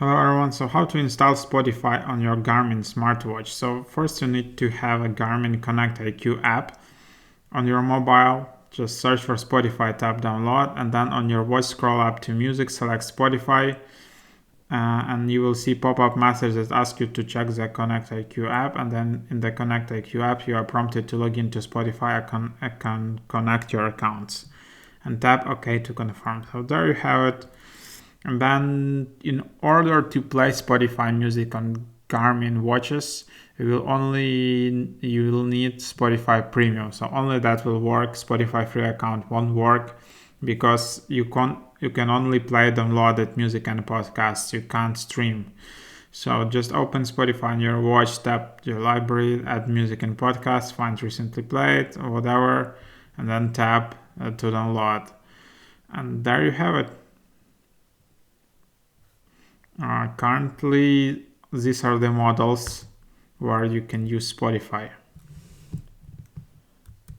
Hello everyone, so how to install Spotify on your Garmin smartwatch. So first you need to have a Garmin Connect IQ app on your mobile. Just search for Spotify, tap download, and then on your watch scroll up to music, select Spotify, and you will see pop-up message that asks you to check the Connect IQ app, and then in the Connect IQ app you are prompted to log into Spotify and connect your accounts and tap OK to confirm. So there you have it. And then in order to play Spotify music on Garmin watches, you will need Spotify Premium. So only that will work. Spotify free account won't work because you can only play downloaded music and podcasts. You can't stream. So just open Spotify on your watch, tap your library, add music and podcasts, find recently played or whatever, and then tap to download. And there you have it. Currently, these are the models where you can use Spotify.